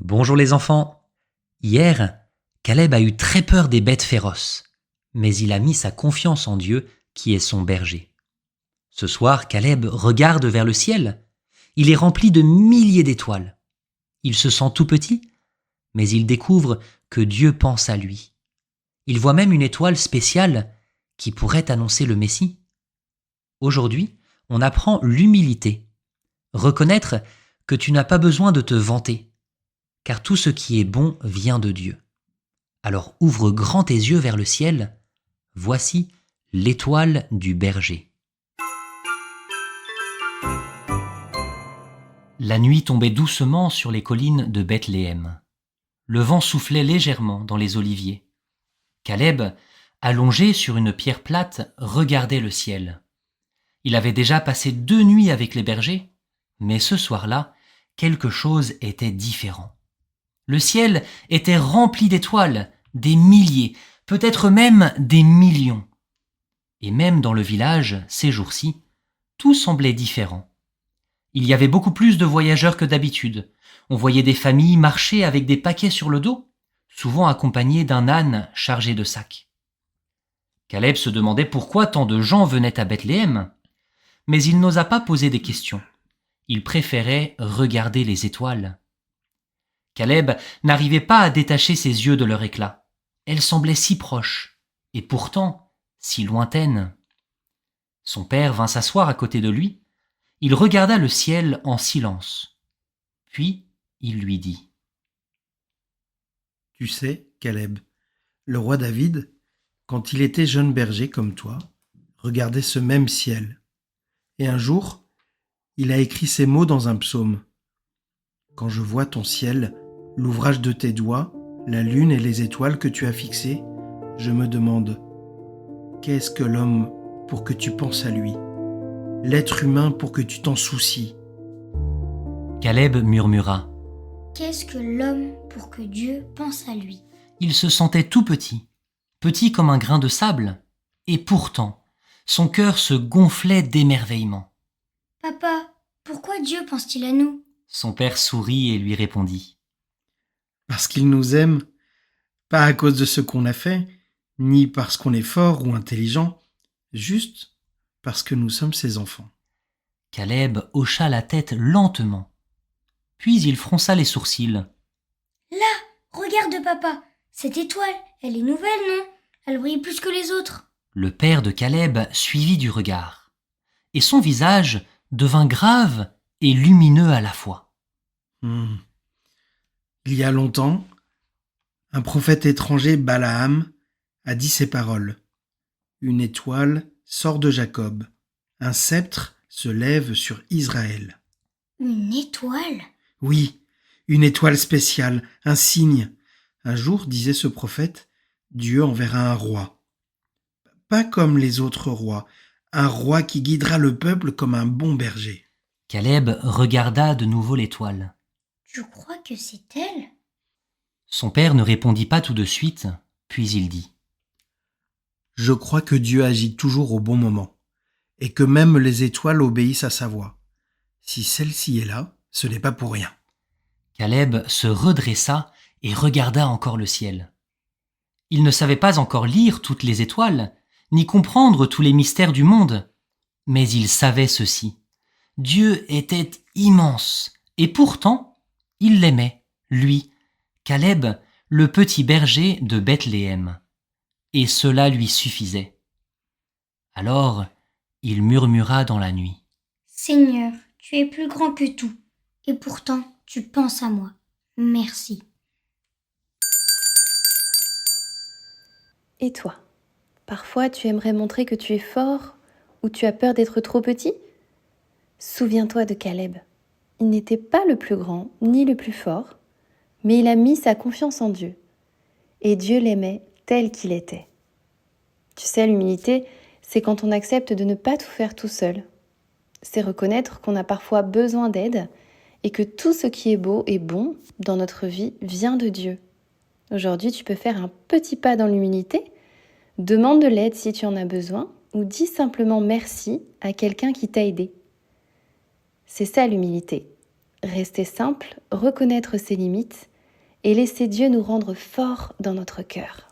Bonjour les enfants. Hier, Caleb a eu très peur des bêtes féroces, mais il a mis sa confiance en Dieu qui est son berger. Ce soir, Caleb regarde vers le ciel. Il est rempli de milliers d'étoiles. Il se sent tout petit, mais il découvre que Dieu pense à lui. Il voit même une étoile spéciale qui pourrait annoncer le Messie. Aujourd'hui, on apprend l'humilité. Reconnaître que tu n'as pas besoin de te vanter, car tout ce qui est bon vient de Dieu. Alors ouvre grand tes yeux vers le ciel. Voici l'étoile du berger. La nuit tombait doucement sur les collines de Bethléem. Le vent soufflait légèrement dans les oliviers. Caleb, allongé sur une pierre plate, regardait le ciel. Il avait déjà passé 2 nuits avec les bergers, mais ce soir-là, quelque chose était différent. Le ciel était rempli d'étoiles, des milliers, peut-être même des millions. Et même dans le village, ces jours-ci, tout semblait différent. Il y avait beaucoup plus de voyageurs que d'habitude. On voyait des familles marcher avec des paquets sur le dos, souvent accompagnés d'un âne chargé de sacs. Caleb se demandait pourquoi tant de gens venaient à Bethléem, mais il n'osa pas poser des questions. Il préférait regarder les étoiles. Caleb n'arrivait pas à détacher ses yeux de leur éclat. Elles semblaient si proches, et pourtant si lointaines. Son père vint s'asseoir à côté de lui. Il regarda le ciel en silence. Puis il lui dit : « Tu sais, Caleb, le roi David, quand il était jeune berger comme toi, regardait ce même ciel. Et un jour, il a écrit ces mots dans un psaume. Quand je vois ton ciel, l'ouvrage de tes doigts, la lune et les étoiles que tu as fixées, je me demande, qu'est-ce que l'homme pour que tu penses à lui ? L'être humain pour que tu t'en soucies ? Caleb murmura. Qu'est-ce que l'homme pour que Dieu pense à lui ? Il se sentait tout petit, petit comme un grain de sable, et pourtant, son cœur se gonflait d'émerveillement. Papa, pourquoi Dieu pense-t-il à nous ? Son père sourit et lui répondit : Parce qu'il nous aime, pas à cause de ce qu'on a fait, ni parce qu'on est fort ou intelligent, juste parce que nous sommes ses enfants. Caleb hocha la tête lentement. Puis il fronça les sourcils. Là, regarde papa, cette étoile, elle est nouvelle, non ? Elle brille plus que les autres. Le père de Caleb suivit du regard, et son visage devint grave et lumineux à la fois. Il y a longtemps, un prophète étranger, Balaam, a dit ces paroles. Une étoile sort de Jacob, un sceptre se lève sur Israël. Une étoile ? Oui, une étoile spéciale, un signe. Un jour, disait ce prophète, Dieu enverra un roi. Pas comme les autres rois, un roi qui guidera le peuple comme un bon berger. Caleb regarda de nouveau l'étoile. Tu crois que c'est elle ? Son père ne répondit pas tout de suite, puis il dit : Je crois que Dieu agit toujours au bon moment, et que même les étoiles obéissent à sa voix. Si celle-ci est là, ce n'est pas pour rien. Caleb se redressa et regarda encore le ciel. Il ne savait pas encore lire toutes les étoiles, ni comprendre tous les mystères du monde, mais il savait ceci. Dieu était immense, et pourtant, il l'aimait, lui, Caleb, le petit berger de Bethléem. Et cela lui suffisait. Alors, il murmura dans la nuit : Seigneur, tu es plus grand que tout, et pourtant tu penses à moi. Merci. Et toi ? Parfois, tu aimerais montrer que tu es fort ou tu as peur d'être trop petit ? Souviens-toi de Caleb. Il n'était pas le plus grand ni le plus fort, mais il a mis sa confiance en Dieu. Et Dieu l'aimait tel qu'il était. Tu sais, l'humilité, c'est quand on accepte de ne pas tout faire tout seul. C'est reconnaître qu'on a parfois besoin d'aide et que tout ce qui est beau et bon dans notre vie vient de Dieu. Aujourd'hui, tu peux faire un petit pas dans l'humilité. Demande de l'aide si tu en as besoin ou dis simplement merci à quelqu'un qui t'a aidé. C'est ça l'humilité. Rester simple, reconnaître ses limites et laisser Dieu nous rendre forts dans notre cœur.